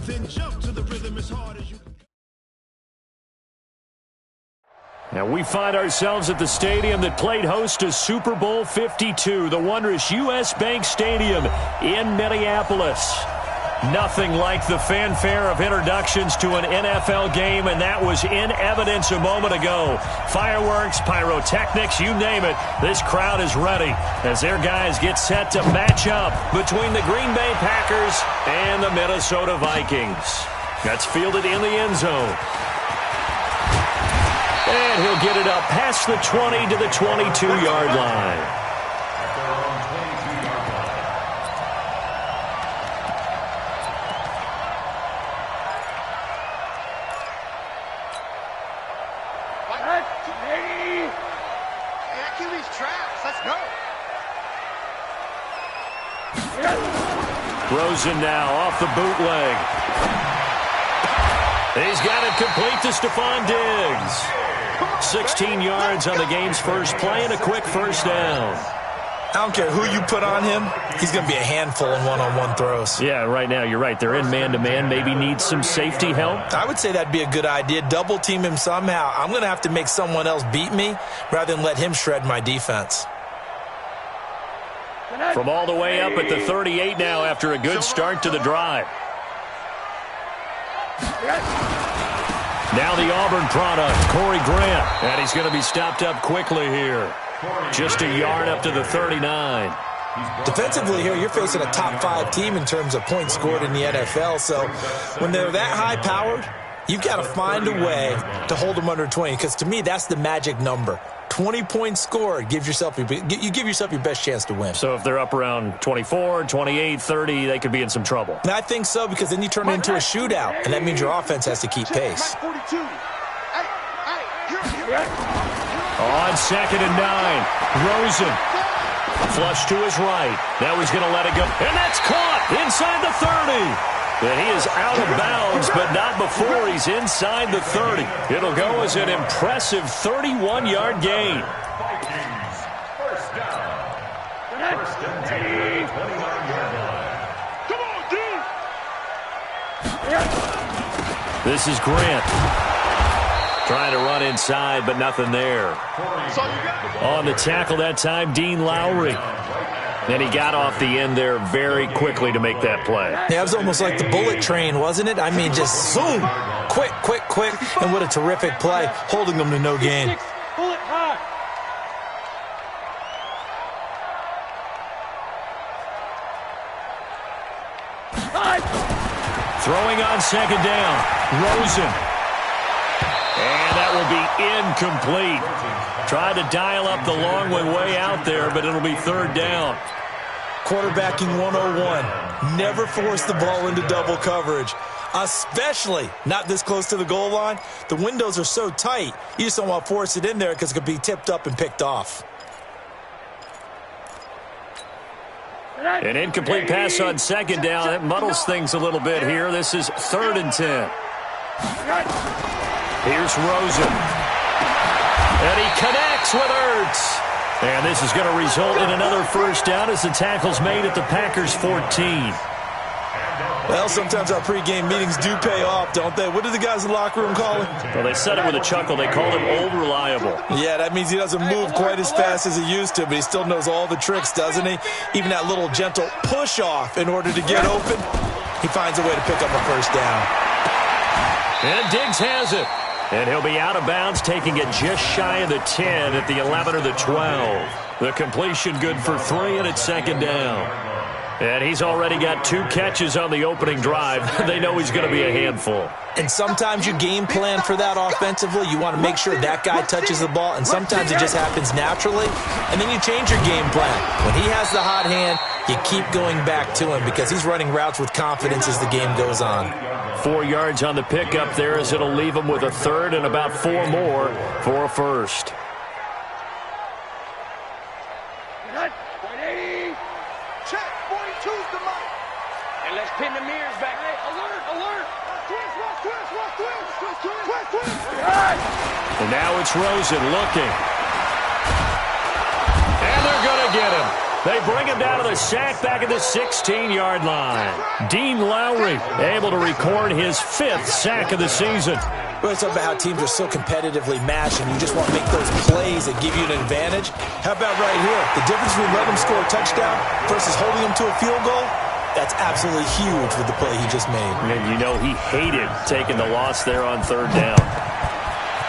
Then jump to the rhythm as hard as you can. And we find ourselves at the stadium that played host to Super Bowl 52, the wondrous U.S. Bank Stadium in Minneapolis. Nothing like the fanfare of introductions to an NFL game, and that was in evidence a moment ago. Fireworks, pyrotechnics, you name it. This crowd is ready as their guys get set to match up between the Green Bay Packers and the Minnesota Vikings. That's fielded in the end zone. And he'll get it up past the 20 to the 22-yard line. Rosen now off the bootleg. He's got it complete to Stephon Diggs. 16 yards on the game's first play and a quick first down. I don't care who you put on him, he's going to be a handful in one-on-one throws. Yeah, right now, you're right. They're in man-to-man. Maybe needs some safety help. I would say that'd be a good idea. Double team him somehow. I'm going to have to make someone else beat me rather than let him shred my defense. From all the way up at the 38 now after a good start to the drive. Now the Auburn product, Corey Grant. And he's going to be stopped up quickly here. Just a yard up to the 39. Defensively here, you're facing a top 5 team in terms of points scored in the NFL. So when they're that high-powered, you've got to find a way to hold them under 20. Because to me, that's the magic number. 20 points scored, you give yourself your best chance to win. So if they're up around 24, 28, 30, they could be in some trouble. And I think so, because then you turn it into a shootout, and that means your offense has to keep pace. On 2nd and 9, Rosen. Flush to his right. Now he's going to let it go. And that's caught inside the 30. And he is out of bounds, but not before he's inside the 30. It'll go as an impressive 31-yard gain. First and 10. Come on, dude. This is Grant. Trying to run inside, but nothing there. On the tackle that time, Dean Lowry. And he got off the end there very quickly to make that play. Yeah, it was almost like the bullet train, wasn't it? I mean, just zoom, quick, quick, quick. And what a terrific play, holding them to no gain. Throwing on 2nd down, Rosen. And that will be incomplete. Tried to dial up the long one way out there, but it'll be 3rd down. Quarterbacking 101. Never force the ball into double coverage, especially not this close to the goal line. The windows are so tight, you just don't want to force it in there because it could be tipped up and picked off. An incomplete pass on 2nd down. That muddles things a little bit here. This is 3rd and 10. Here's Rosen. And he connects with Ertz. And this is going to result in another first down as the tackle's made at the Packers' 14. Well, sometimes our pregame meetings do pay off, don't they? What do the guys in the locker room call him? Well, they said it with a chuckle. They called him Old Reliable. Yeah, that means he doesn't move quite as fast as he used to, but he still knows all the tricks, doesn't he? Even that little gentle push-off in order to get open, he finds a way to pick up a first down. And Diggs has it. And he'll be out of bounds, taking it just shy of the 10 at the 11 or the 12. The completion good for 3, and it's 2nd down. And he's already got 2 catches on the opening drive. They know he's going to be a handful. And sometimes you game plan for that offensively. You want to make sure that guy touches the ball, and sometimes it just happens naturally. And then you change your game plan. When he has the hot hand, you keep going back to him because he's running routes with confidence as the game goes on. 4 yards on the pickup there as it'll leave him with a 3rd and about 4 more for a first. Check, 42's the mic. And let's pin the mirrors back. Hey, alert, alert. Twist. And now it's Rosen looking. And they're going to get him. They bring him down to the sack back at the 16-yard line. Dean Lowry able to record his 5th sack of the season. Well, it's about how teams are so competitively matched, and you just want to make those plays that give you an advantage. How about right here? The difference between letting them score a touchdown versus holding them to a field goal, that's absolutely huge with the play he just made. And you know he hated taking the loss there on 3rd down.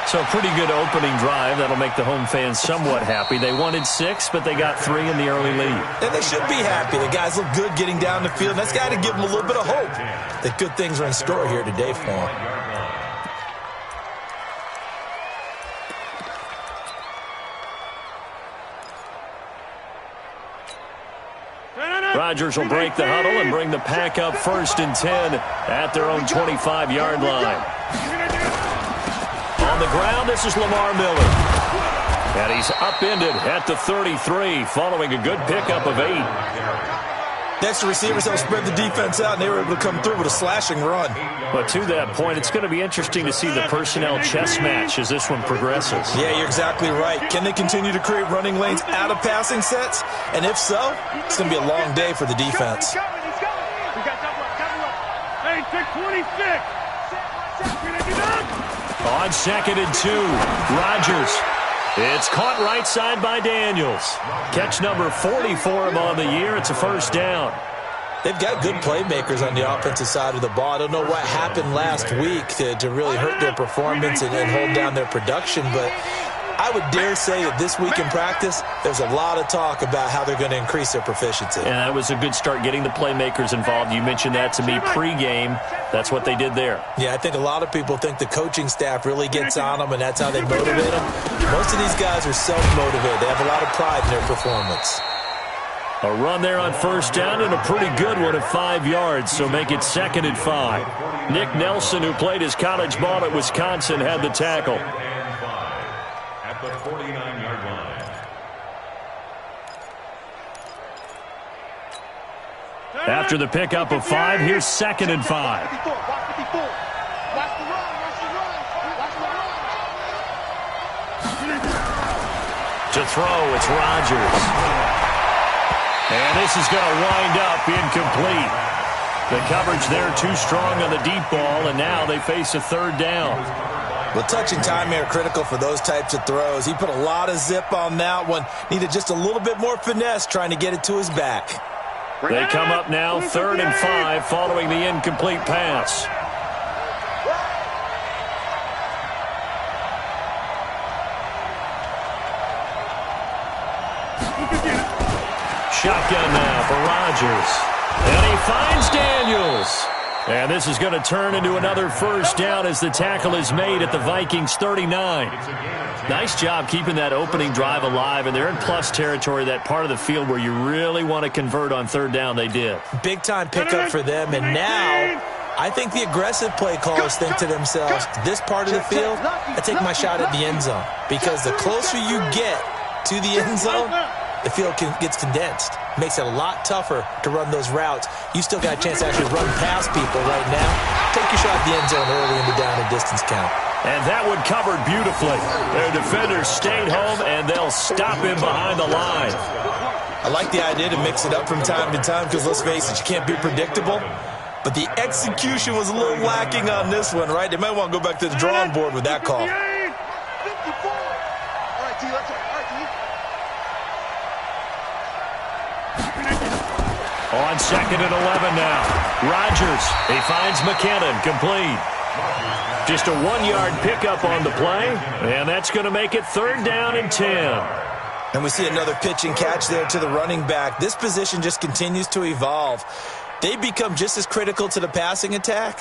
So a pretty good opening drive. That'll make the home fans somewhat happy. They wanted 6, but they got 3 in the early lead. And they should be happy. The guys look good getting down the field. That's got to give them a little bit of hope that good things are in store here today for them. Rodgers will break the huddle and bring the pack up 1st and 10 at their own 25-yard line. On the ground, this is Lamar Miller. And he's upended at the 33 following a good pickup of 8. Next to receivers, they'll spread the defense out, and they were able to come through with a slashing run. But to that point, it's going to be interesting to see the personnel chess match as this one progresses. Yeah, you're exactly right. Can they continue to create running lanes out of passing sets? And if so, it's going to be a long day for the defense. He's coming. We got double up. Hey, pick 26. On 2nd and 2, Rodgers. It's caught right side by Daniels. Catch number 40 for him on the year. It's a 1st down. They've got good playmakers on the offensive side of the ball. I don't know what happened last week to really hurt their performance and hold down their production, but I would dare say that this week in practice, there's a lot of talk about how they're going to increase their proficiency. And that was a good start getting the playmakers involved. You mentioned that to me pregame. That's what they did there. Yeah, I think a lot of people think the coaching staff really gets on them, and that's how they motivate them. Most of these guys are self-motivated. They have a lot of pride in their performance. A run there on 1st down and a pretty good one at 5 yards, so make it 2nd and 5. Nick Nelson, who played his college ball at Wisconsin, had the tackle. At the 49-yard line. After the pickup of 5, here's 2nd and 5. To throw, it's Rodgers. And this is going to wind up incomplete. The coverage there too strong on the deep ball, and now they face a 3rd down. Well, touch and time are critical for those types of throws. He put a lot of zip on that one. Needed just a little bit more finesse trying to get it to his back. They come up now 3rd and 5 following the incomplete pass. Shotgun now for Rodgers. And he finds Daniels. And this is going to turn into another 1st down as the tackle is made at the Vikings 39. Nice job keeping that opening drive alive, and they're in plus territory, that part of the field where you really want to convert on 3rd down. They did. Big-time pickup for them, and now I think the aggressive play callers think to themselves, this part of the field, I take my shot at the end zone, because the closer you get to the end zone, the field gets condensed. Makes it a lot tougher to run those routes. You still got a chance to actually run past people right now. Take your shot at the end zone early in the down and distance count. And that one covered beautifully. Their defenders stayed home, and they'll stop him behind the line. I like the idea to mix it up from time to time because, let's face it, you can't be predictable. But the execution was a little lacking on this one, right? They might want to go back to the drawing board with that call. On 2nd and 11 now. Rodgers, he finds McKinnon, complete. Just a 1-yard pickup on the play, and that's going to make it 3rd down and 10. And we see another pitch and catch there to the running back. This position just continues to evolve. They become just as critical to the passing attack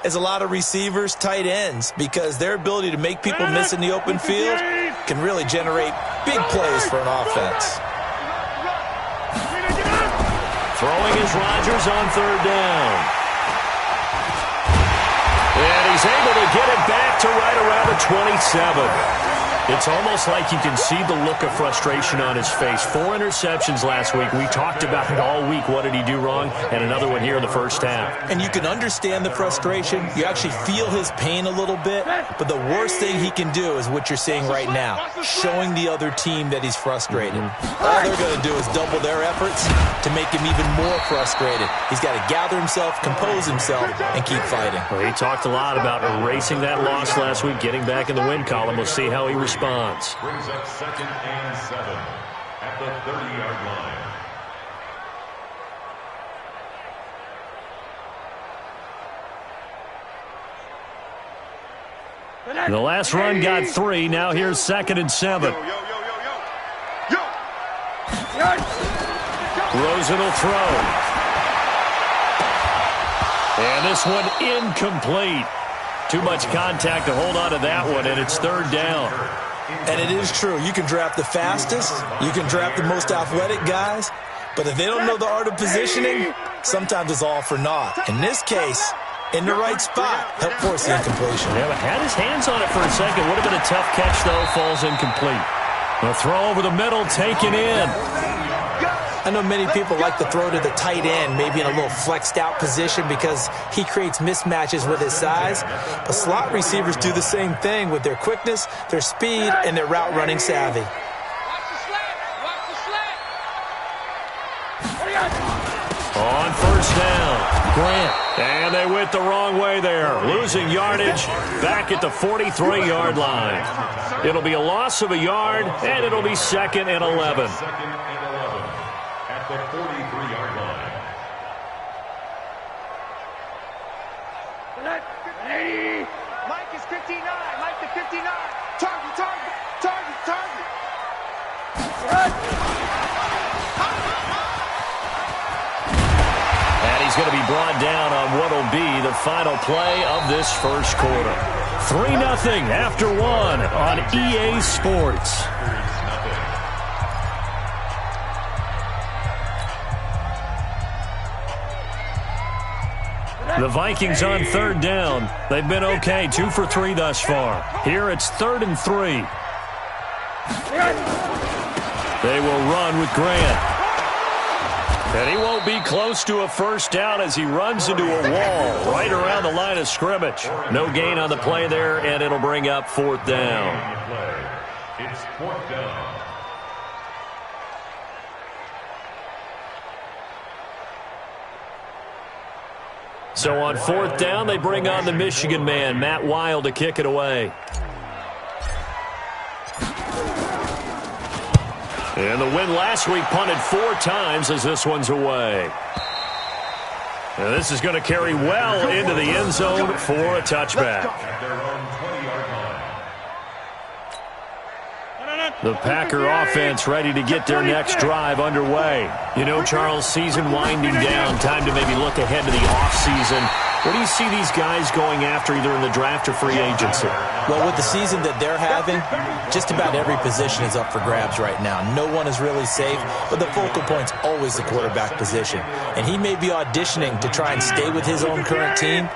as a lot of receivers, tight ends, because their ability to make people miss in the open field can really generate big plays for an offense. Throwing is Rodgers on 3rd down. And he's able to get it back to right around the 27. It's almost like you can see the look of frustration on his face. 4 interceptions last week. We talked about it all week. What did he do wrong? And another one here in the first half. And you can understand the frustration. You actually feel his pain a little bit. But the worst thing he can do is what you're seeing right now, showing the other team that he's frustrated. All they're going to do is double their efforts to make him even more frustrated. He's got to gather himself, compose himself, and keep fighting. Well, he talked a lot about erasing that loss last week, getting back in the win column. We'll see how he responds. Brings up 2nd and 7 at the 30-yard line. The last run got 3. Now here's 2nd and 7. Rosen will throw. And this one incomplete. Too much contact to hold on to that one, and it's 3rd down. And it is true. You can draft the fastest. You can draft the most athletic guys. But if they don't know the art of positioning, sometimes it's all for naught. In this case, in the right spot, help force the incompletion. Yeah, but had his hands on it for a second. Would have been a tough catch, though. Falls incomplete. The throw over the middle, taken in. I know many people like to throw to the tight end, maybe in a little flexed out position because he creates mismatches with his size. But slot receivers do the same thing with their quickness, their speed, and their route running savvy. On 1st down, Grant. And they went the wrong way there. Losing yardage back at the 43-yard line. It'll be a loss of a yard, and it'll be 2nd and 11. At the 43-yard line. Mike is 59. Mike to 59. Target. And he's going to be brought down on what will be the final play of this first quarter. 3-0 after 1 on EA Sports. The Vikings on 3rd down. They've been okay, 2 for 3 thus far. Here it's 3rd and 3. They will run with Grant. And he won't be close to a first down as he runs into a wall right around the line of scrimmage. No gain on the play there, and it'll bring up 4th down. It's 4th down. So on 4th down, they bring on the Michigan man, Matt Wild, to kick it away. And the win last week punted 4 times as this one's away. And this is going to carry well into the end zone for a touchback. The Packer offense ready to get their next drive underway. You know, Charles, season winding down, time to maybe look ahead to the offseason. What do you see these guys going after either in the draft or free agency? Well, with the season that they're having, just about every position is up for grabs right now. No one is really safe, but the focal point's always the quarterback position. And he may be auditioning to try and stay with his own current team.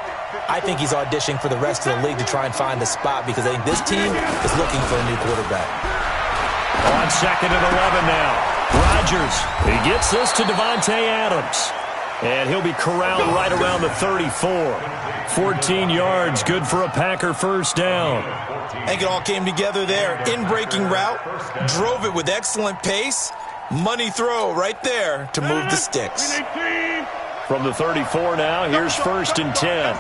I think he's auditioning for the rest of the league to try and find a spot because I think this team is looking for a new quarterback. On 2nd and 11 now. Rodgers, he gets this to Devontae Adams. And he'll be corralled right around the 34. 14 yards, good for a Packer first down. I think it all came together there. In-breaking route, drove it with excellent pace. Money throw right there to move the sticks. From the 34 now, here's 1st and 10.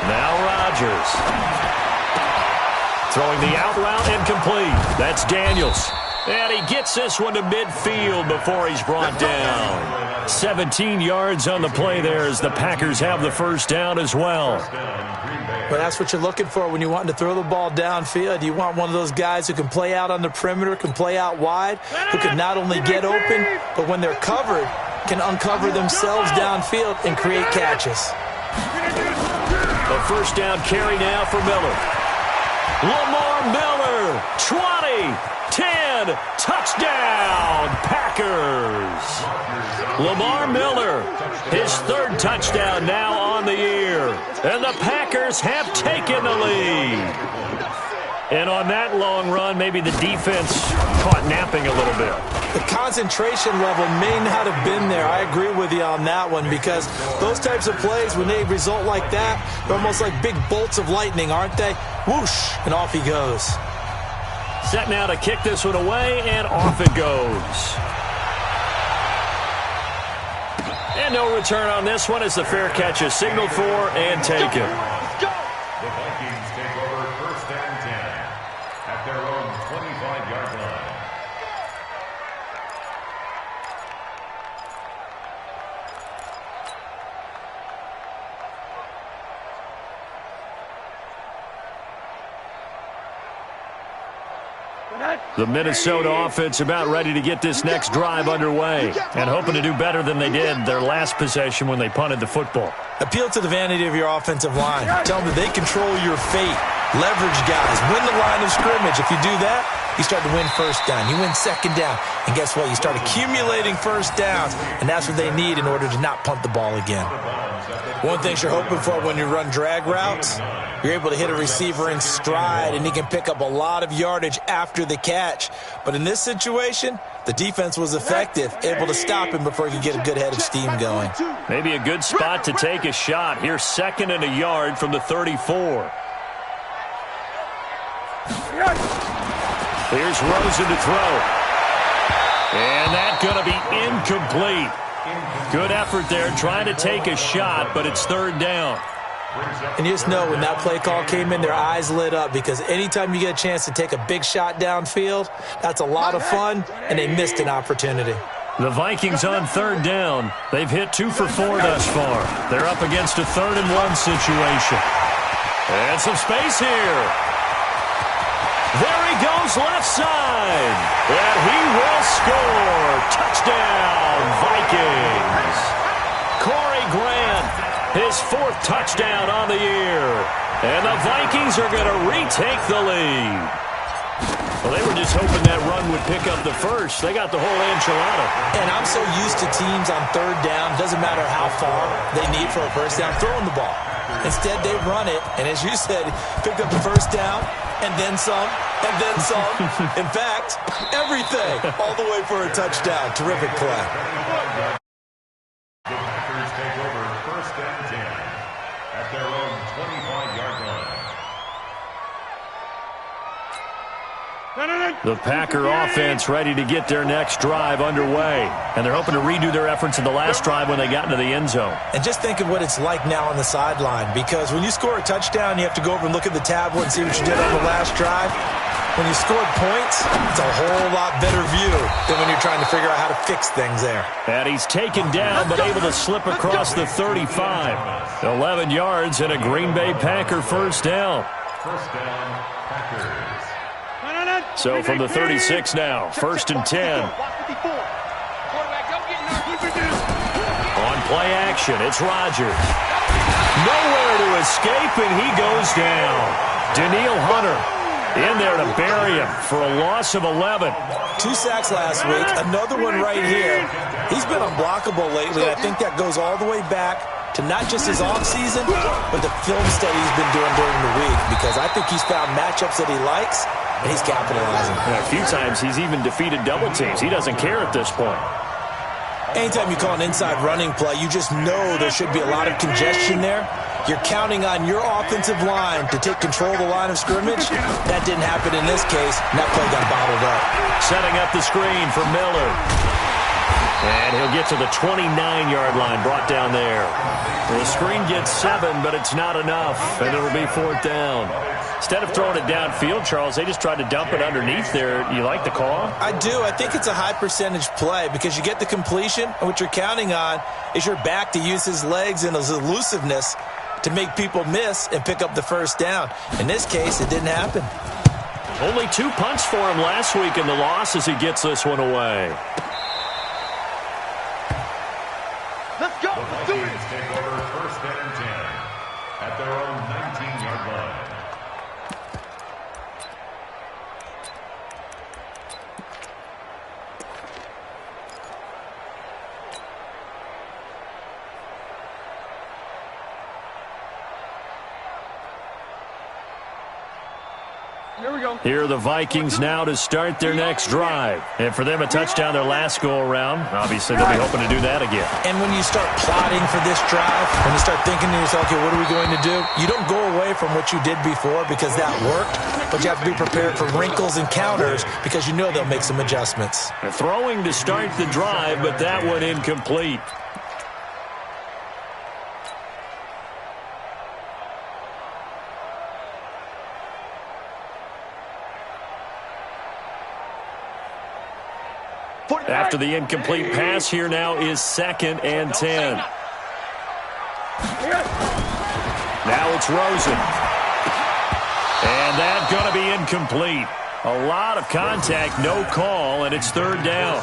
Now Rodgers. Throwing the out route incomplete. That's Daniels. And he gets this one to midfield before he's brought down. 17 yards on the play there as the Packers have the first down as well. But that's what you're looking for when you want to throw the ball downfield. You want one of those guys who can play out on the perimeter, can play out wide, who can not only get open, but when they're covered, can uncover themselves downfield and create catches. The first down carry now for Miller. Lamar Miller 20, 10, touchdown, Packers. Lamar Miller, his third touchdown now on the year. And the Packers have taken the lead. And on that long run, maybe the defense caught napping a little bit. The concentration level may not have been there. I agree with you on that one, because those types of plays, when they result like that, they're almost like big bolts of lightning, aren't they? Whoosh, and off he goes. Set now to kick this one away, and off it goes. And no return on this one as the fair catch is signaled for and taken. The Vikings take over first and 10 at their own 25-yard line. The Minnesota offense about ready to get this next drive underway and hoping to do better than they did their last possession when they punted the football. Appeal to the vanity of your offensive line. Tell them that they control your fate. Leverage guys. Win the line of scrimmage. If you do that, you start to win first down. You win second down. And guess what? You start accumulating first downs. And that's what they need in order to not punt the ball again. One thing you're hoping for when you run drag routes, you're able to hit a receiver in stride, and he can pick up a lot of yardage after the catch. But in this situation, the defense was effective, able to stop him before he could get a good head of steam going. Maybe a good spot to take a shot. Here's 2nd and a yard from the 34. Here's Rosen to throw. And that's going to be incomplete. Good effort there trying to take a shot, but it's 3rd down. And you just know when that play call came in, their eyes lit up, because anytime you get a chance to take a big shot downfield, that's a lot of fun, and they missed an opportunity. The Vikings on 3rd down. They've hit 2 for 4 thus far. They're up against a 3rd and 1 situation. And some space here. There he goes left side. And he will score. Touchdown, Vikings. Corey Grant, his 4th touchdown on the year. And the Vikings are going to retake the lead. Well, they were just hoping that run would pick up the first. They got the whole enchilada. And I'm so used to teams on 3rd down, doesn't matter how far they need for a first down, throwing the ball. Instead, they run it, and as you said, picked up the first down, and then some, and then some. In fact, everything, all the way for a touchdown. Terrific play. The Packers take over first and 10 at their own 25-yard line. The Packer offense ready to get their next drive underway. And they're hoping to redo their efforts in the last drive when they got into the end zone. And just think of what it's like now on the sideline, because when you score a touchdown, you have to go over and look at the tablet and see what you did on the last drive. When you scored points, it's a whole lot better view than when you're trying to figure out how to fix things there. And he's taken down, but able to slip across the 35. 11 yards and a Green Bay Packer first down. First down, Packers. So from the 36 now, 1st and 10. On play action, it's Rodgers. Nowhere to escape, and he goes down. Danielle Hunter in there to bury him for a loss of 11. 2 sacks last week, another one right here. He's been unblockable lately, and I think that goes all the way back to not just his offseason, but the film study he's been doing during the week, because I think he's found matchups that he likes, and he's capitalizing. Yeah, a few times he's even defeated double teams. He doesn't care at this point. Anytime you call an inside running play, you just know there should be a lot of congestion there. You're counting on your offensive line to take control of the line of scrimmage. That didn't happen in this case, and that play got bottled up. Setting up the screen for Miller. And he'll get to the 29-yard line, brought down there. The screen gets 7, but it's not enough, and it'll be 4th down. Instead of throwing it downfield, Charles, they just tried to dump it underneath there. You like the call? I do. I think it's a high-percentage play because you get the completion, and what you're counting on is your back to use his legs and his elusiveness to make people miss and pick up the first down. In this case, it didn't happen. Only 2 punts for him last week in the loss as he gets this one away. Let's go. The Vikings take over first and 10 at their own 19-yard line. Here are the Vikings now to start their next drive. And for them, a touchdown their last go-around. Obviously, they'll be hoping to do that again. And when you start plotting for this drive, when you start thinking to yourself, okay, what are we going to do? You don't go away from what you did before because that worked, but you have to be prepared for wrinkles and counters because you know they'll make some adjustments. Throwing to start the drive, but that one incomplete. After the incomplete pass, here now is 2nd and 10. Now it's Rosen. And that's going to be incomplete. A lot of contact, no call, and it's 3rd down.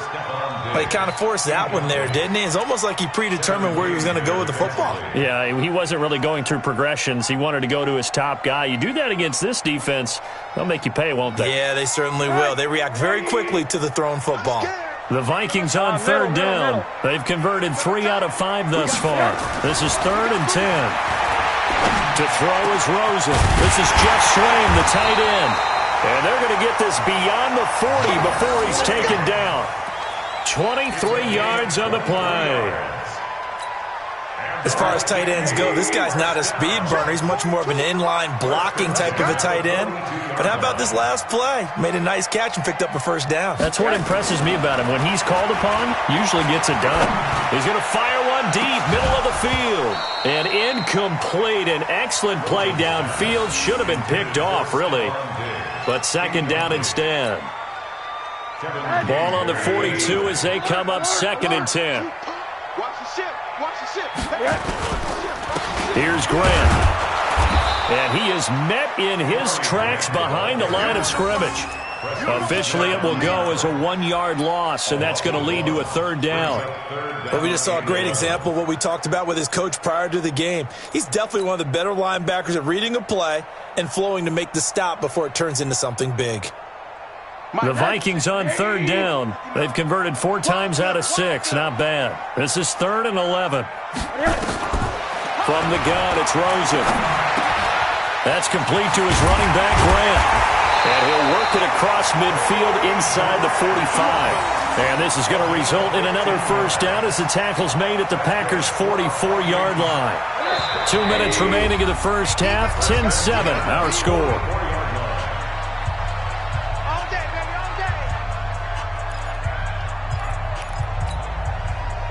Well, he kind of forced that one there, didn't he? It's almost like he predetermined where he was going to go with the football. Yeah, he wasn't really going through progressions. He wanted to go to his top guy. You do that against this defense, they'll make you pay, won't they? Yeah, they certainly will. They react very quickly to the thrown football. The Vikings on 3rd down. They've converted 3 out of 5 thus far. This is 3rd and 10. To throw is Rosen. This is Jeff Swaim, the tight end. And they're going to get this beyond the 40 before he's taken down. 23 yards on the play. As far as tight ends go, this guy's not a speed burner. He's much more of an inline blocking type of a tight end. But how about this last play? Made a nice catch and picked up a 1st down. That's what impresses me about him. When he's called upon, usually gets it done. He's going to fire one deep, middle of the field. And incomplete. An excellent play downfield. Should have been picked off, really. But 2nd down instead. Ball on the 42 as they come up 2nd and 10. Here's Grant. And he is met in his tracks behind the line of scrimmage. Officially, it will go as a 1-yard loss, and that's going to lead to a 3rd down. Well, we just saw a great example of what we talked about with his coach prior to the game. He's definitely one of the better linebackers at reading a play and flowing to make the stop before it turns into something big. The Vikings on 3rd down. They've converted 4 times out of 6. Not bad. This is 3rd and 11. From the gun, it's Rosen. That's complete to his running back, Grant. And he'll work it across midfield inside the 45. And this is going to result in another 1st down as the tackle's made at the Packers' 44-yard line. 2 minutes remaining in the first half. 10-7, our score.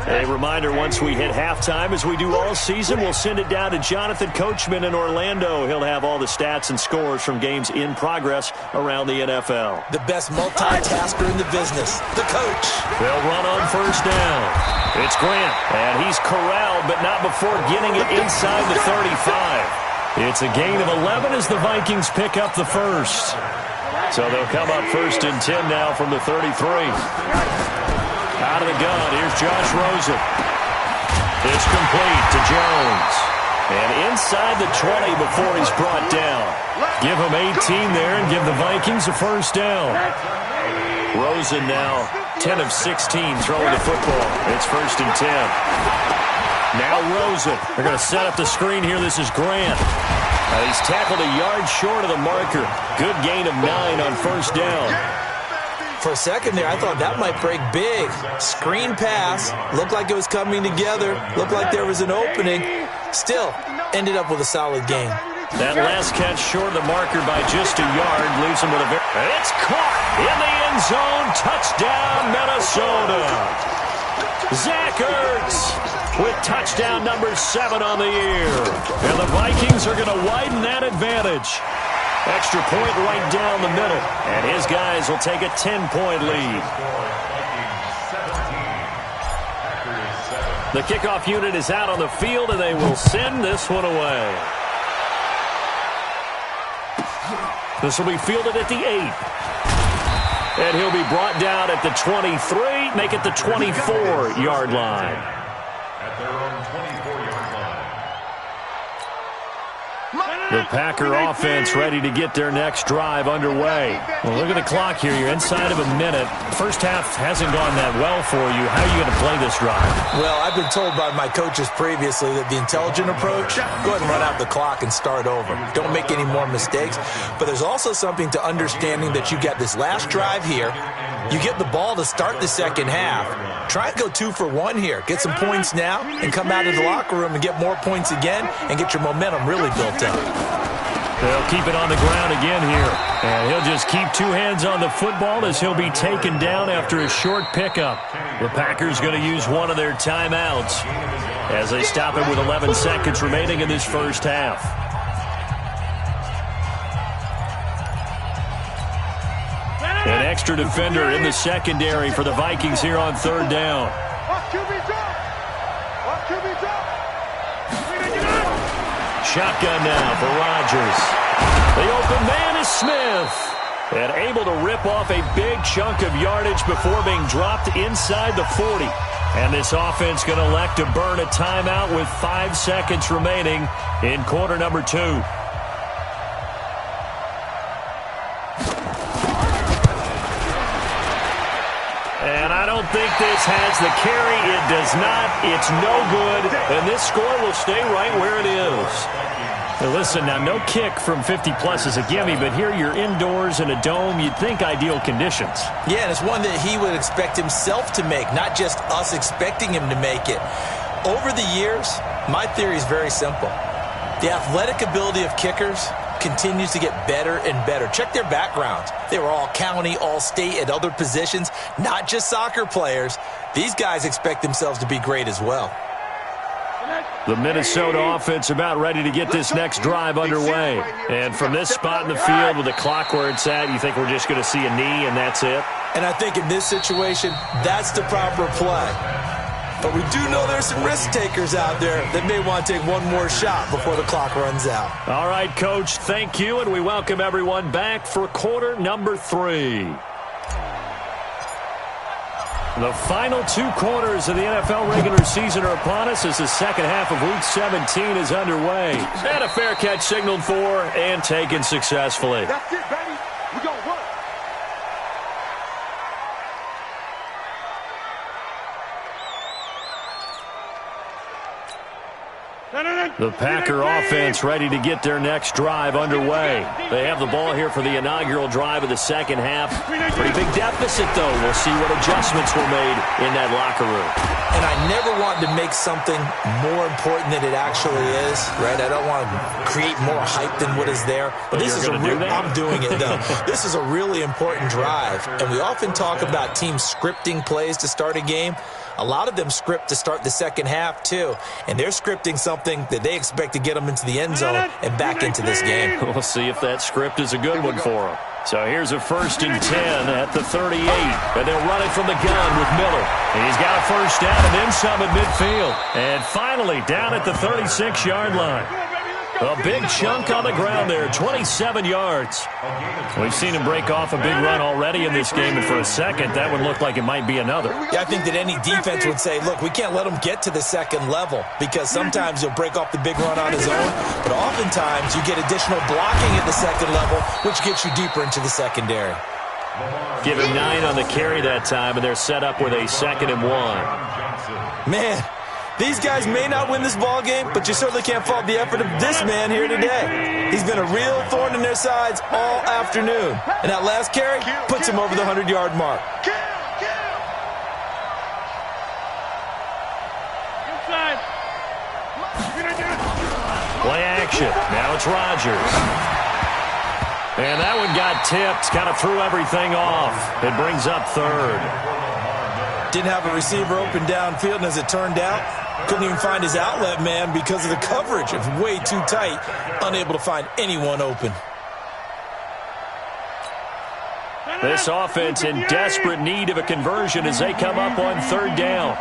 A reminder, once we hit halftime, as we do all season, we'll send it down to Jonathan Coachman in Orlando. He'll have all the stats and scores from games in progress around the NFL. The best multitasker in the business, the coach. They'll run on 1st down. It's Grant, and he's corralled, but not before getting it inside the 35. It's a gain of 11 as the Vikings pick up the 1st. So they'll come up 1st and 10 now from the 33. Out of the gun, here's Josh Rosen. It's complete to Jones. And inside the 20 before he's brought down. Give him 18 there and give the Vikings a 1st down. Rosen now 10 of 16 throwing the football. It's 1st and 10. Now Rosen. They're going to set up the screen here. This is Grant. He's tackled a yard short of the marker. Good gain of 9 on 1st down. For a second there, I thought that might break big. Screen pass. Looked like it was coming together. Looked like there was an opening. Still, ended up with a solid game. That last catch short of the marker by just a yard leaves him with a very... It's caught in the end zone. Touchdown, Minnesota. Zach Ertz with touchdown number 7 on the year. And the Vikings are going to widen that advantage. Extra point right down the middle. And his guys will take a 10-point lead. The kickoff unit is out on the field, and they will send this one away. This will be fielded at the 8. And he'll be brought down at the 23, make it the 24-yard line. At their own 24-yard line. The Packer offense ready to get their next drive underway. Well, look at the clock here. You're inside of a minute. First half hasn't gone that well for you. How are you going to play this drive? Well, I've been told by my coaches previously that the intelligent approach, go ahead and run out the clock and start over. Don't make any more mistakes. But there's also something to understanding that you got this last drive here. You get the ball to start the second half. Try and go 2 for 1 here. Get some points now and come out of the locker room and get more points again and get your momentum really built up. They'll keep it on the ground again here. And he'll just keep 2 hands on the football as he'll be taken down after a short pickup. The Packers going to use one of their timeouts as they stop it with 11 seconds remaining in this first half. An extra defender in the secondary for the Vikings here on third down. Shotgun now for Rodgers. The open man is Smith. And able to rip off a big chunk of yardage before being dropped inside the 40. And this offense going to elect to burn a timeout with 5 seconds remaining in quarter number 2. And I don't think this has the carry. It does not. It's no good. And this score will stay right where it is. Now listen, now no kick from 50-plus is a gimme, but here you're indoors in a dome. You'd think ideal conditions. Yeah, and it's one that he would expect himself to make, not just us expecting him to make it. Over the years, my theory is very simple. The athletic ability of kickers continues to get better and better. Check their backgrounds. They were all county, all state, at other positions, not just soccer players. These guys expect themselves to be great as well. The Minnesota offense about ready to get this next drive underway. And from this spot in the field with the clock where it's at, you think we're just going to see a knee and that's it? And I think in this situation, that's the proper play. But we do know there's some risk takers out there that may want to take one more shot before the clock runs out. All right, Coach, thank you, and we welcome everyone back for quarter number 3. The final 2 quarters of the NFL regular season are upon us as the second half of Week 17 is underway. And a fair catch signaled for and taken successfully. That's it, baby. We gonna work. The Packer offense ready to get their next drive underway. They have the ball here for the inaugural drive of the second half. Pretty big deficit, though. We'll see what adjustments were made in that locker room. And I never want to make something more important than it actually is, right? I don't want to create more hype than what is there. But this is I'm doing it, though. This is a really important drive. And we often talk about teams scripting plays to start a game. A lot of them script to start the second half, too. And they're scripting something that they expect to get them into the end zone and back into this game. We'll see if that script is a good one for them. So here's a 1st and 10 at the 38. And they'll run it from the gun with Miller. And he's got a first down and then some at midfield. And finally down at the 36-yard line. A big chunk on the ground there, 27 yards. We've seen him break off a big run already in this game, and for a second, that one looked like it might be another. Yeah, I think that any defense would say, look, we can't let him get to the second level because sometimes he'll break off the big run on his own, but oftentimes you get additional blocking at the second level, which gets you deeper into the secondary. Give him 9 on the carry that time, and they're set up with a 2nd and 1. Man. These guys may not win this ball game, but you certainly can't fault the effort of this man here today. He's been a real thorn in their sides all afternoon. And that last carry puts him over the 100-yard mark. Inside. Play action. Now it's Rodgers. And that one got tipped, kind of threw everything off. It brings up 3rd. Didn't have a receiver open downfield, and as it turned out, couldn't even find his outlet man because of the coverage. It was way too tight, unable to find anyone open. This offense in desperate need of a conversion as they come up on 3rd down.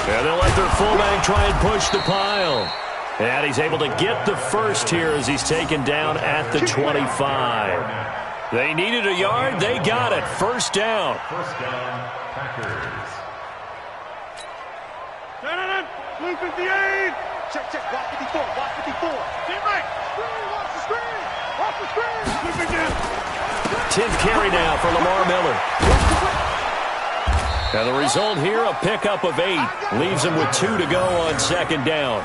And they'll let their fullback try and push the pile. And he's able to get the first here as he's taken down at the 25. They needed a yard. They got it. 1st down. First down, Packers. Blue 58. Check, check. Watch 54. Watch 54. Team right. Screen. Watch the screen. Watch the screen. 10th carry now for Lamar Miller. And the result here, a pickup of 8. Leaves him with 2 to go on second down.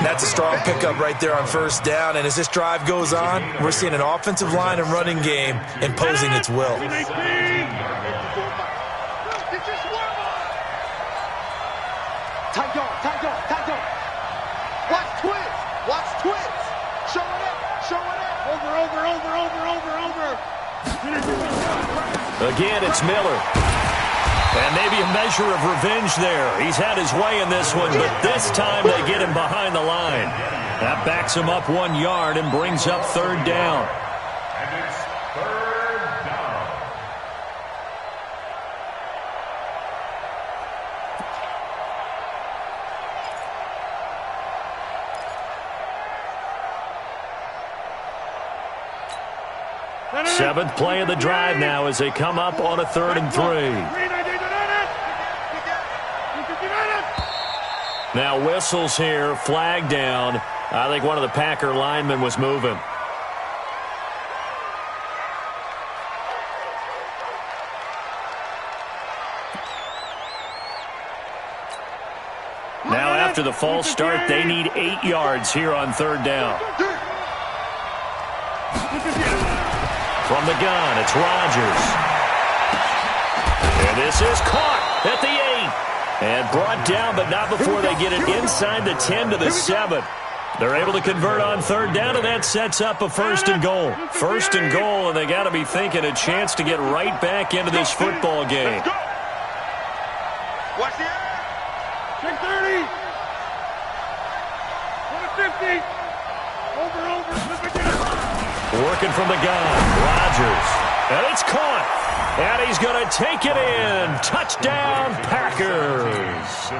That's a strong pickup right there on first down. And as this drive goes on, we're seeing an offensive line and running game imposing its will. Tight yard, tight yard, tight yard. Watch twins. Watch twins. Showing up, showing up. Over. Again, it's Miller. And maybe a measure of revenge there. He's had his way in this one, but this time they get him behind the line. That backs him up 1 yard and brings up third down. And it's third down. Seventh play of the drive now as they come up on a 3rd and 3. Now whistles here, flag down. I think one of the Packer linemen was moving. Now after the false start, they need 8 yards here on third down. From the gun, it's Rodgers. And this is caught at the 8. And brought down, but not before they get it inside the 10 to the 7. They're able to convert on third down, and that sets up a 1st and goal. 1st and goal, and they got to be thinking a chance to get right back into this football game. Watch the air. Check 30. 50. Over. Working from the gun, Rodgers. And it's caught. And he's going to take it in. Touchdown, Packers.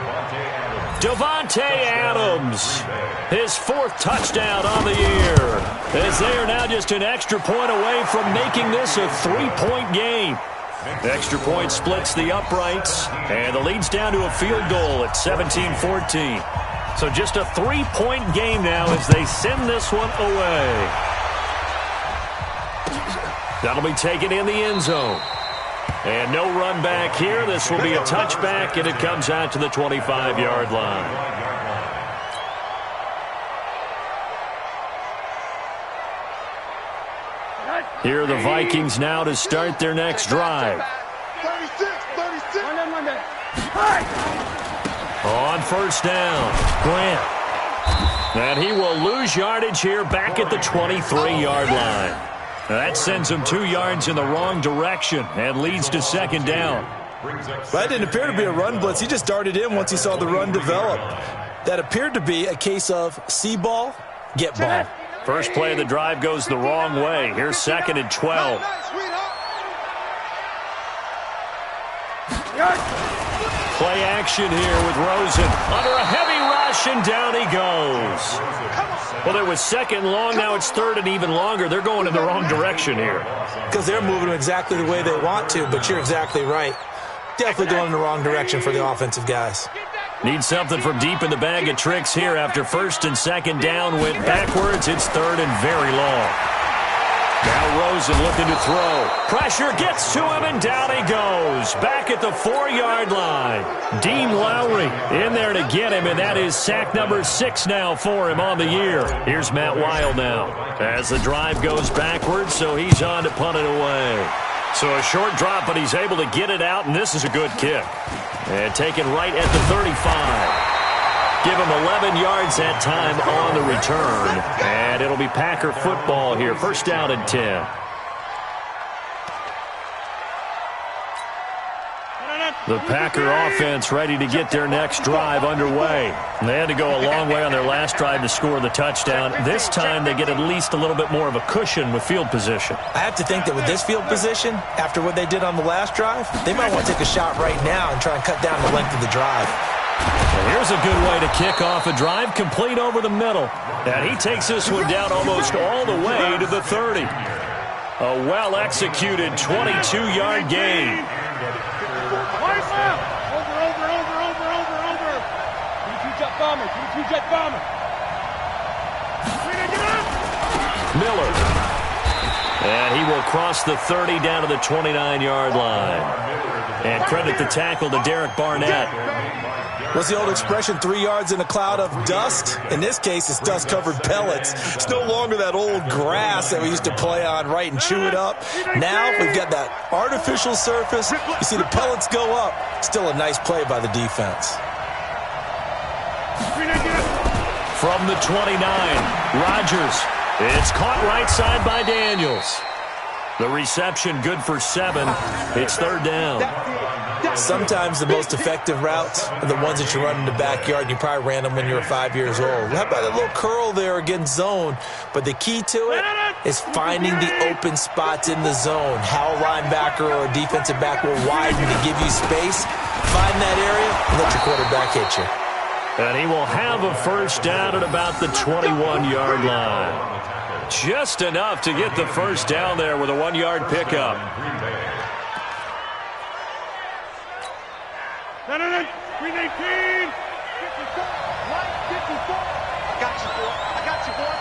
Davante Adams. His 4th touchdown on the year. As they are now just an extra point away from making this a 3-point game. Extra point splits the uprights. And the lead's down to a field goal at 17-14. So just a 3-point game now as they send this one away. That'll be taken in the end zone. And no run back here. This will be a touchback, and it comes out to the 25-yard line. Here are the Vikings now to start their next drive. 36. On first down, Grant. And he will lose yardage here back at the 23-yard line. That sends him 2 yards in the wrong direction and leads to second down. That didn't appear to be a run blitz. He just darted in once he saw the run develop. That appeared to be a case of see ball, get ball. First play of the drive goes the wrong way. Here's 2nd and 12. Play action here with Rosen. Under a heavy rush, and down he goes. Well, it was 2nd long. Now it's 3rd and even longer. They're going in the wrong direction here. Because they're moving exactly the way they want to, but you're exactly right. Definitely going in the wrong direction for the offensive guys. Need something from deep in the bag of tricks here after 1st and 2nd down went backwards. It's 3rd and very long. Now Rosen looking to throw. Pressure gets to him, and down he goes. Back at the 4-yard line. Dean Lowry in there to get him, and that is sack number 6 now for him on the year. Here's Matt Wild now as the drive goes backwards, so he's on to punt it away. So a short drop, but he's able to get it out, and this is a good kick. And taken right at the 35. Give him 11 yards that time on the return. And it'll be Packer football here. First down and 10. The Packer offense ready to get their next drive underway. They had to go a long way on their last drive to score the touchdown. This time they get at least a little bit more of a cushion with field position. I have to think that with this field position, after what they did on the last drive, they might want to take a shot right now and try and cut down the length of the drive. And here's a good way to kick off a drive, complete over the middle. And he takes this one down almost all the way to the 30. A well-executed 22-yard gain. Miller. And he will cross the 30 down to the 29-yard line. And credit the tackle to Derek Barnett. What's the old expression, 3 yards in a cloud of dust? In this case, it's dust-covered pellets. It's no longer that old grass that we used to play on, right, and chew it up. Now we've got that artificial surface. You see the pellets go up. Still a nice play by the defense. From the 29, Rodgers. It's caught right side by Daniels. The reception good for 7. It's third down. Sometimes the most effective routes are the ones that you run in the backyard, and you probably ran them when you were 5 years old. How about that little curl there against zone? But the key to it is finding the open spots in the zone. How a linebacker or a defensive back will widen to give you space. Find that area and let your quarterback hit you. And he will have a first down at about the 21-yard line. Just enough to get the first down there with a 1-yard pickup. Green 18. 54. Right, 54. I got you, boy. I got you, boy.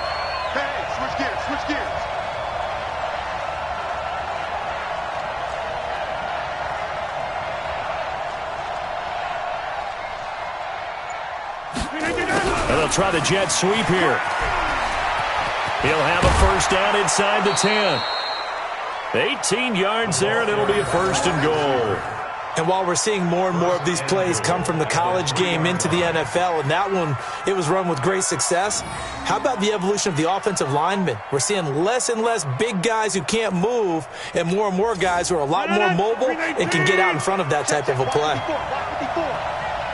Hey, switch gears, switch gears. And they'll try the jet sweep here. He'll have a first down inside the 10. 18 yards there, and it'll be a first and goal. And while we're seeing more and more of these plays come from the college game into the NFL, and that one, it was run with great success, how about the evolution of the offensive linemen? We're seeing less and less big guys who can't move and more guys who are a lot more mobile and can get out in front of that type of a play.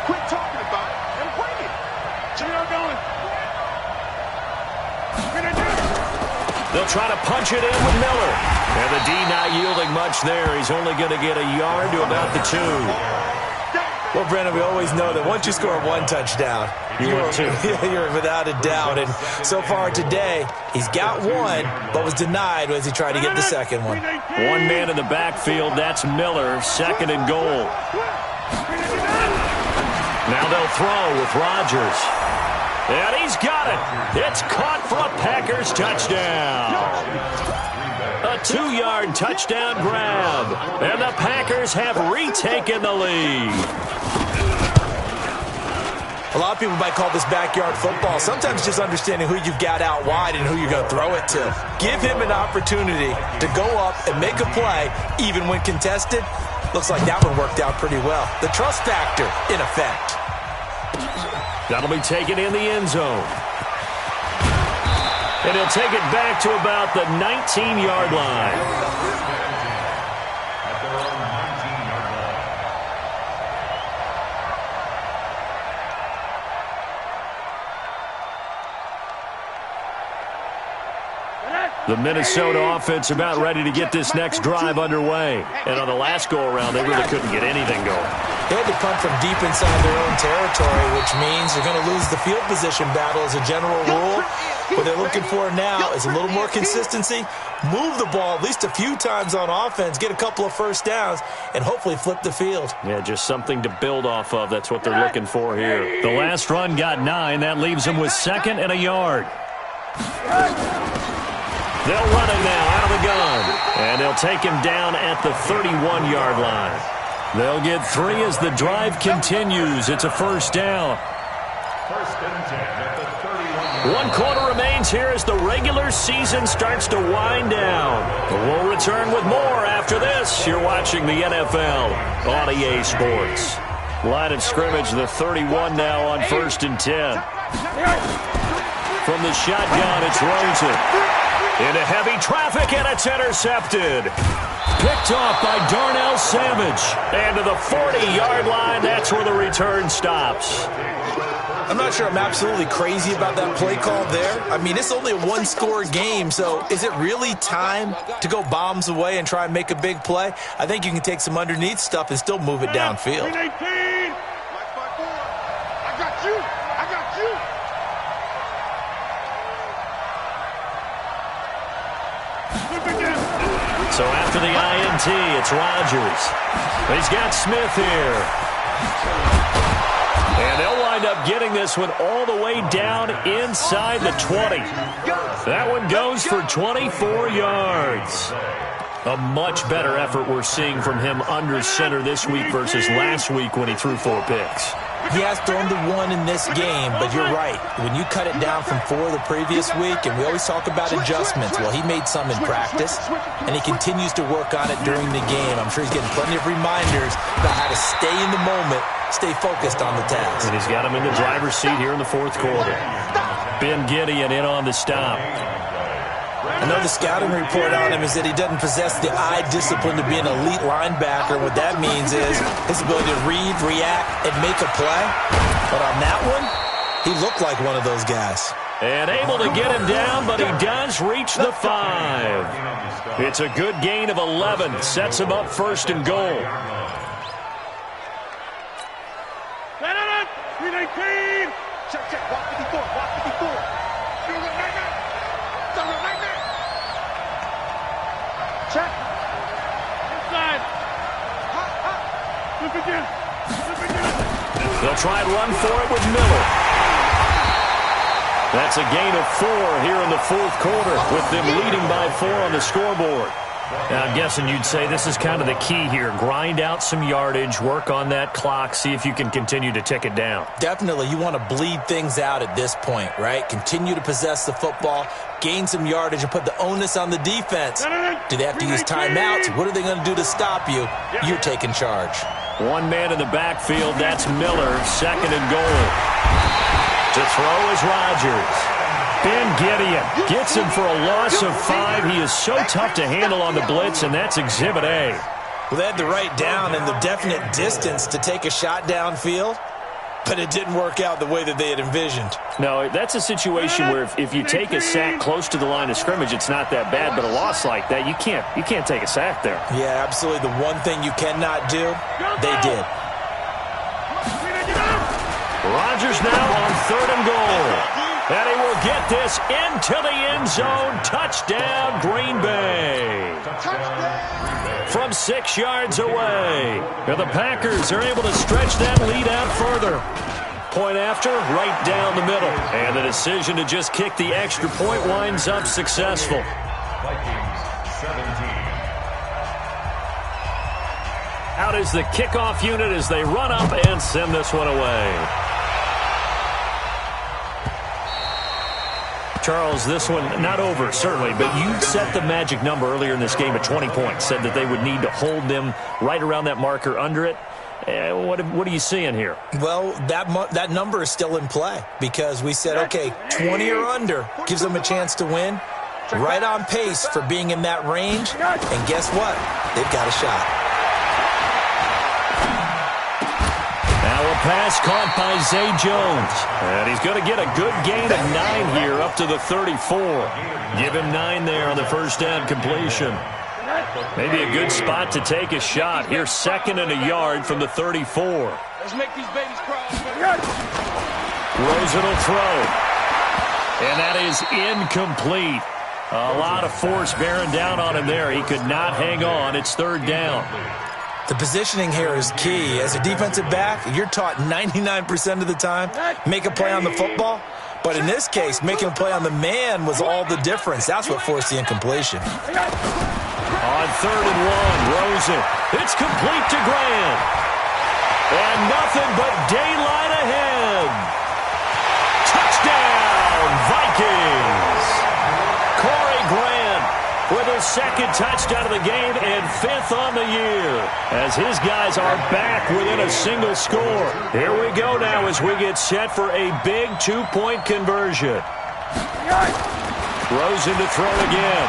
Quit talking about it and bring it. Cheer going. They'll try to punch it in with Miller. And the D not yielding much there. He's only going to get a yard to about the 2. Well, Brandon, we always know that once you score 1 touchdown, you're without a doubt. And so far today, he's got 1, but was denied as he tried to get the second one. 1 man in the backfield. That's Miller. Second and goal. Now they'll throw with Rodgers. And he's got it. It's caught for a Packers touchdown. A 2-yard touchdown grab. And the Packers have retaken the lead. A lot of people might call this backyard football. Sometimes just understanding who you've got out wide and who you're going to throw it to. Give him an opportunity to go up and make a play, even when contested. Looks like that one worked out pretty well. The trust factor in effect. That'll be taken in the end zone. And he'll take it back to about the 19-yard line. At their own 19-yard line. The Minnesota offense about ready to get this next drive underway. And on the last go-around, they really couldn't get anything going. They had to punt from deep inside their own territory, which means they're going to lose the field position battle as a general rule. What they're looking for now is a little more consistency, move the ball at least a few times on offense, get a couple of first downs, and hopefully flip the field. Yeah, just something to build off of. That's what they're looking for here. The last run got 9. That leaves them with 2nd and a yard. They'll run it now out of the gun. And they'll take him down at the 31-yard line. They'll get 3 as the drive continues. It's a first down. First and 10 at the 31. 1 quarter remains here as the regular season starts to wind down. We'll return with more after this. You're watching the NFL on EA Sports. Line of scrimmage, the 31 now on 1st and 10. From the shotgun, it's Rosen. Into heavy traffic, and it's intercepted. Picked off by Darnell Savage. And to the 40-yard line, that's where the return stops. I'm not sure I'm absolutely crazy about that play call there. I mean, it's only a 1-score game, so is it really time to go bombs away and try and make a big play? I think you can take some underneath stuff and still move it downfield. I got you. I got you. So after the INT, it's Rodgers. He's got Smith here. And they'll wind up getting this one all the way down inside the 20. That one goes for 24 yards. A much better effort we're seeing from him under center this week versus last week when he threw 4 picks. He has thrown the 1 in this game, but you're right. When you cut it down from 4 the previous week, and we always talk about adjustments, well, he made some in practice, and he continues to work on it during the game. I'm sure he's getting plenty of reminders about how to stay in the moment, stay focused on the task. And he's got him in the driver's seat here in the 4th quarter. Ben Gideon in on the stop. I know the scouting report on him is that he doesn't possess the eye discipline to be an elite linebacker. What that means is his ability to read, react, and make a play. But on that one, he looked like one of those guys. And able to get him down, but he does reach the 5. It's a good gain of 11. Sets him up 1st and goal. 319. Check, check. Walk 54. Walk 54. Check. Inside. Flip again. Flip again. They'll try and run for it with Miller. That's a gain of 4 here in the 4th quarter with them leading by 4 on the scoreboard. Now, I'm guessing you'd say this is kind of the key here. Grind out some yardage, work on that clock, see if you can continue to tick it down. Definitely. You want to bleed things out at this point, right? Continue to possess the football, gain some yardage, and put the onus on the defense. Do they have to use timeouts? What are they going to do to stop you? You're taking charge. One man in the backfield, that's Miller, 2nd and goal. To throw is Rodgers. Ben Gideon gets him for a loss of 5. He is so tough to handle on the blitz, and that's Exhibit A. Well, they had the right down and the definite distance to take a shot downfield, but it didn't work out the way that they had envisioned. No, that's a situation where if you take a sack close to the line of scrimmage, it's not that bad, but a loss like that, you can't take a sack there. Yeah, absolutely. The one thing you cannot do, they did. Rodgers now on 3rd and goal. And he will get this into the end zone. Touchdown, Green Bay. From 6 yards away. And the Packers are able to stretch that lead out further. Point after, right down the middle. And the decision to just kick the extra point winds up successful. Vikings 17. Out is the kickoff unit as they run up and send this one away. Charles, this one not over, certainly, but you set the magic number earlier in this game at 20 points, said that they would need to hold them right around that marker under it. What are you seeing here? Well, that number is still in play because we said, okay, 20 or under gives them a chance to win. Right on pace for being in that range, and guess what? They've got a shot. Pass caught by Zay Jones. And he's going to get a good gain of 9 here up to the 34. Give him 9 there on the first down completion. Maybe a good spot to take a shot. Here, 2nd and a yard from the 34. Let's make these babies crawl. Rosen will throw. And that is incomplete. A lot of force bearing down on him there. He could not hang on. It's 3rd down. The positioning here is key. As a defensive back, you're taught 99% of the time, make a play on the football. But in this case, making a play on the man was all the difference. That's what forced the incompletion. On 3rd and 1, Rosen. It's complete to Grant. And nothing but daylight ahead. Touchdown, Vikings. Corey Grant with his 2nd touchdown of the game and 5th on the year, as his guys are back within a single score. Here we go now as we get set for a big 2-point conversion. Rosen to throw again.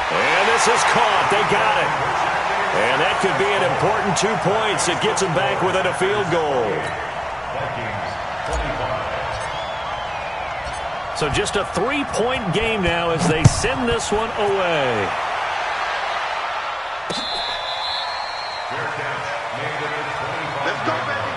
And this is caught. They got it. And that could be an important 2 points. It gets them back within a field goal. So just a 3-point game now as they send this one away. Let's go, baby.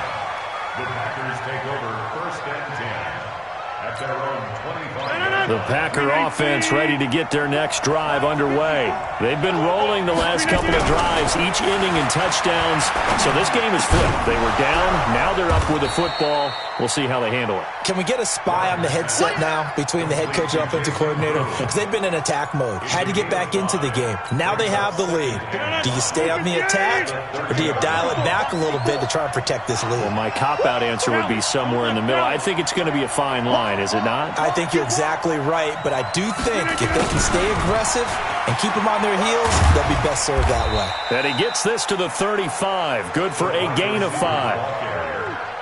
The Packers take over 1st and 10. At their own 25. The Packer offense ready to get their next drive underway. They've been rolling the last couple of drives, each ending in touchdowns. So this game is flipped. They were down. Now they're up with the football. We'll see how they handle it. Can we get a spy on the headset now between the head coach and offensive coordinator? Because they've been in attack mode. Had to get back into the game. Now they have the lead. Do you stay on the attack, or do you dial it back a little bit to try and protect this lead? Well, my cop-out answer would be somewhere in the middle. I think it's going to be a fine line, is it not? I think you're exactly right, but I do think if they can stay aggressive and keep them on their heels, they'll be best served that way. And he gets this to the 35. Good for a gain of 5.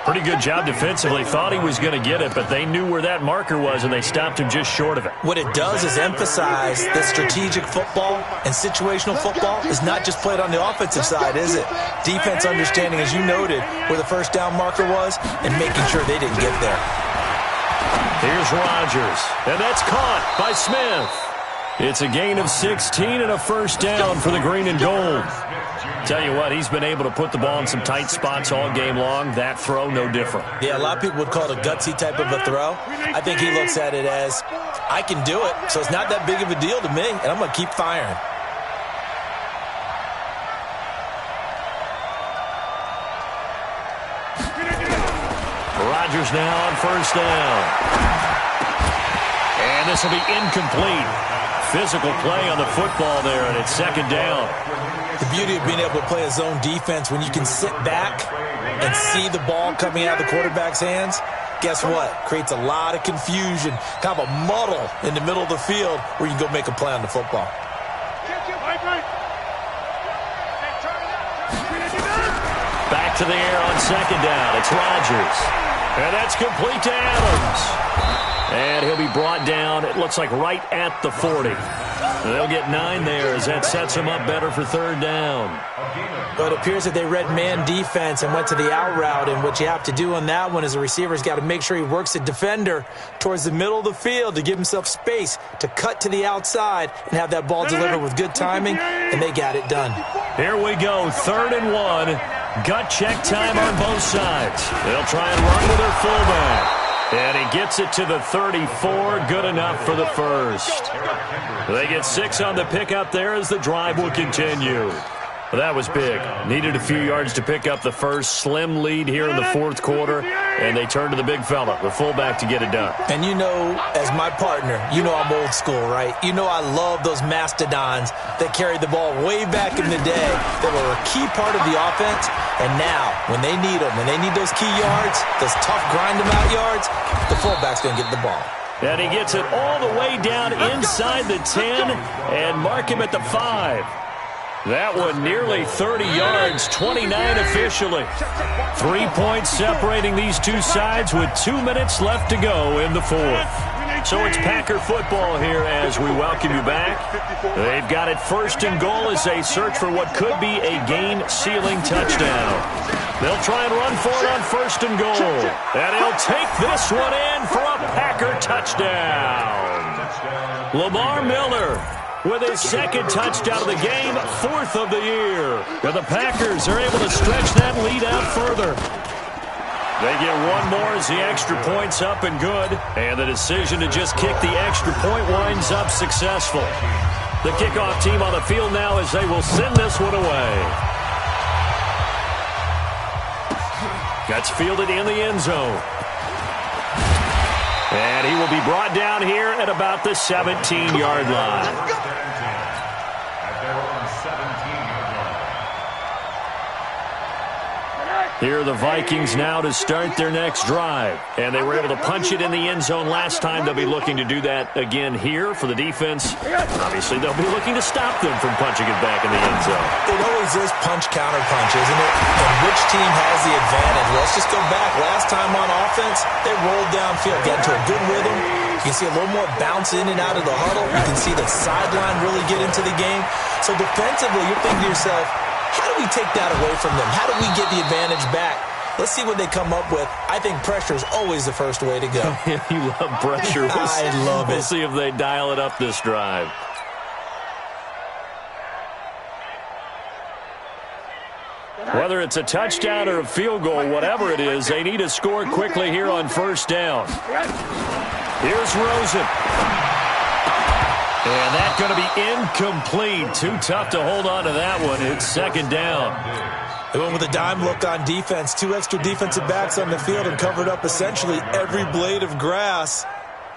Pretty good job defensively. Thought he was going to get it, but they knew where that marker was, and they stopped him just short of it. What it does is emphasize that strategic football and situational football is not just played on the offensive side, is it? Defense understanding, as you noted, where the first down marker was and making sure they didn't get there. Here's Rodgers, and that's caught by Smith. It's a gain of 16 and a first down for the green and gold. Tell you what, he's been able to put the ball in some tight spots all game long. That throw, no different. Yeah, a lot of people would call it a gutsy type of a throw. I think he looks at it as, I can do it, so it's not that big of a deal to me, and I'm going to keep firing. Rodgers now on first down. And this will be incomplete. Physical play on the football there, and it's second down. The beauty of being able to play a zone defense when you can sit back and see the ball coming out of the quarterback's hands, guess what? Creates a lot of confusion, kind of a muddle in the middle of the field where you can go make a play on the football. Back to the air on second down. It's Rodgers. And that's complete to Adams. And he'll be brought down, it looks like right at the 40. They'll get 9 there as that sets them up better for third down. But it appears that they read man defense and went to the out route, and what you have to do on that one is the receiver's got to make sure he works the defender towards the middle of the field to give himself space to cut to the outside and have that ball delivered with good timing, and they got it done. Here we go, 3rd and 1. Gut check time on both sides. They'll try and run with their fullback. And he gets it to the 34. Good enough for the first. They get 6 on the pickup there as the drive will continue. Well, that was big. Needed a few yards to pick up the first. Slim lead here in the 4th quarter. And they turn to the big fella, the fullback, to get it done. And you know, as my partner, you know I'm old school, right? You know I love those mastodons that carried the ball way back in the day that were a key part of the offense. And now, when they need them, when they need those key yards, those tough grind-them-out yards, the fullback's going to get the ball. And he gets it all the way down inside the 10 and mark him at the 5. That one nearly 30 yards, 29 officially. 3 points separating these two sides with 2 minutes left to go in the 4th. So it's Packer football here as we welcome you back. They've got it 1st and goal as they search for what could be a game-sealing touchdown. They'll try and run for it on 1st and goal. And he'll take this one in for a Packer touchdown. Lamar Miller with his 2nd touchdown of the game, 4th of the year. And the Packers are able to stretch that lead out further. They get one more as the extra point's up and good. And the decision to just kick the extra point winds up successful. The kickoff team on the field now as they will send this one away. That's fielded in the end zone. And he will be brought down here at about the 17-yard line. Here are the Vikings now to start their next drive. And they were able to punch it in the end zone last time. They'll be looking to do that again here for the defense. Obviously, they'll be looking to stop them from punching it back in the end zone. It always is punch-counter-punch, isn't it? And which team has the advantage? Let's just go back. Last time on offense, they rolled downfield, got into a good rhythm. You can see a little more bounce in and out of the huddle. You can see the sideline really get into the game. So defensively, you're thinking to yourself, how do we take that away from them? How do we get the advantage back? Let's see what they come up with. I think pressure is always the first way to go. You love pressure. I love it. We'll see if they dial it up this drive. Whether it's a touchdown or a field goal, whatever it is, they need to score quickly here on first down. Here's Rosen. And that's going to be incomplete. Too tough to hold on to that one. It's second down. They went with a dime look on defense. 2 extra defensive backs on the field and covered up essentially every blade of grass.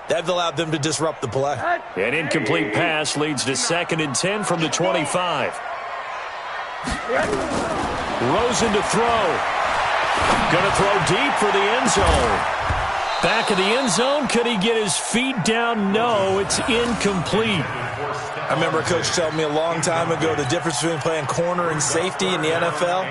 That allowed them to disrupt the play. An incomplete pass leads to 2nd and 10 from the 25. Rosen to throw. Going to throw deep for the end zone. Back of the end zone. Could he get his feet down? No, it's incomplete. I remember a coach telling me a long time ago the difference between playing corner and safety in the NFL.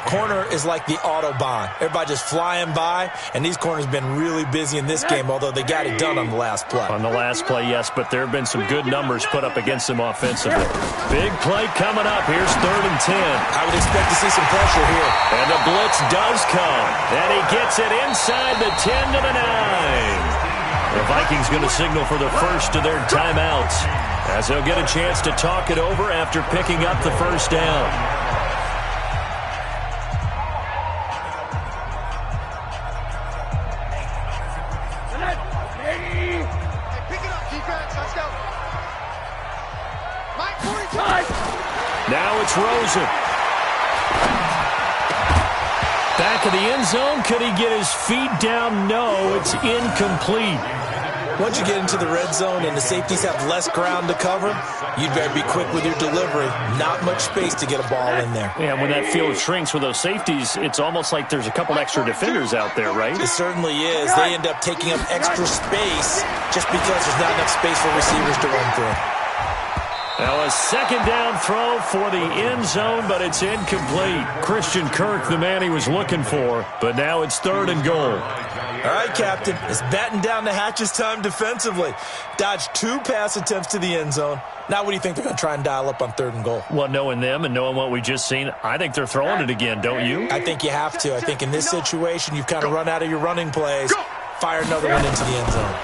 Corner is like the Autobahn. Everybody just flying by, and these corners have been really busy in this game, although they got it done on the last play. On the last play, yes, but there have been some good numbers put up against them offensively. Big play coming up. Here's 3rd and 10. I would expect to see some pressure here. And the blitz does come. And he gets it inside the 10 to the 9. The Vikings going to signal for the first of their timeouts, as they'll get a chance to talk it over after picking up the first down. Now it's Rosen. Back of the end zone. Could he get his feet down? No, it's incomplete. Once you get into the red zone and the safeties have less ground to cover, you'd better be quick with your delivery. Not much space to get a ball in there. Yeah, when that field shrinks with those safeties, it's almost like there's a couple extra defenders out there, right? It certainly is. They end up taking up extra space just because there's not enough space for receivers to run through. Now a second down throw for the end zone, but it's incomplete. Christian Kirk, the man he was looking for, but now it's 3rd and goal. All right, Captain, it's batten down the hatches time defensively. Dodged 2 pass attempts to the end zone. Now what do you think they're going to try and dial up on 3rd and goal? Well, knowing them and knowing what we just seen, I think they're throwing it again, don't you? I think you have to. I think in this situation, you've kind of run out of your running plays. Fire another one into the end zone.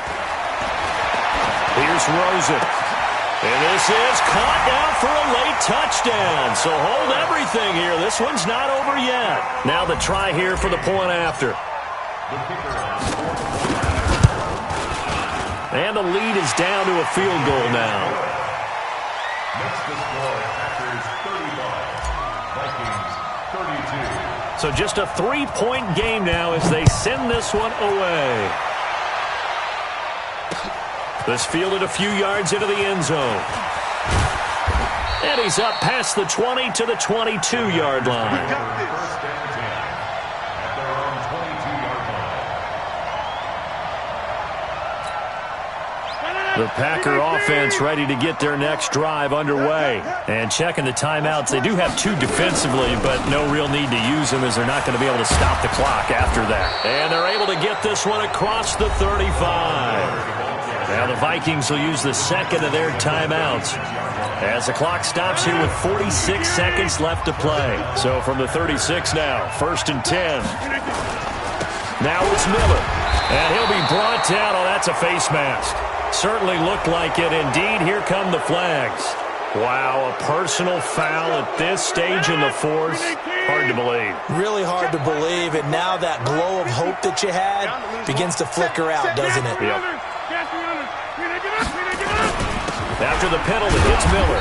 Here's Rosen. And this is caught now for a late touchdown. So hold everything here. This one's not over yet. Now the try here for the point after. And the lead is down to a field goal now. Next to score, Packers 35, Vikings 32. So just a 3-point game now as they send this one away. This fielded a few yards into the end zone. And he's up past the 20 to the 22-yard line. First and 10 at their own 22-yard line. The Packer offense ready to get their next drive underway. And checking the timeouts, they do have 2 defensively, but no real need to use them as they're not going to be able to stop the clock after that. And they're able to get this one across the 35. Now the Vikings will use the 2nd of their timeouts as the clock stops here with 46 seconds left to play. So from the 36 now, 1st and 10. Now it's Miller. And he'll be brought down. Oh, that's a face mask. Certainly looked like it. Indeed, here come the flags. Wow, a personal foul at this stage in the 4th. Hard to believe. Really hard to believe. And now that glow of hope that you had begins to flicker out, doesn't it? Yep. After the penalty, it's Miller.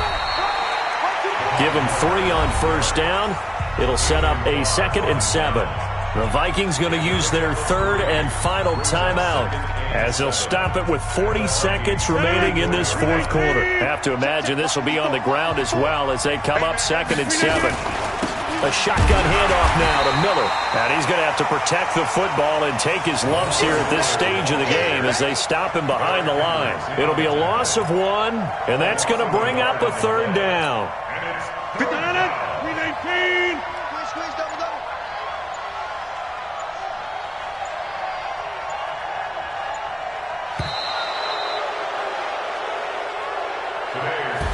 Give him 3 on first down. It'll set up a 2nd and 7. The Vikings going to use their 3rd and final timeout as they'll stop it with 40 seconds remaining in this 4th quarter. Have to imagine this will be on the ground as well as they come up 2nd and 7. A shotgun handoff now to Miller. And he's going to have to protect the football and take his lumps here at this stage of the game as they stop him behind the line. It'll be a loss of 1, and that's going to bring up a 3rd down.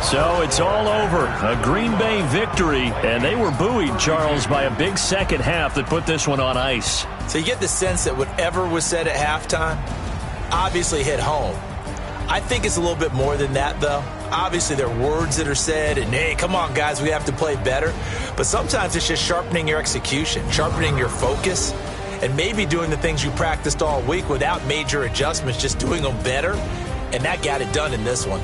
So it's all over. A Green Bay victory, and they were buoyed, Charles, by a big second half that put this one on ice. So you get the sense that whatever was said at halftime obviously hit home. I think it's a little bit more than that, though. Obviously, there are words that are said, and hey, come on, guys, we have to play better. But sometimes it's just sharpening your execution, sharpening your focus, and maybe doing the things you practiced all week without major adjustments, just doing them better. And that got it done in this one.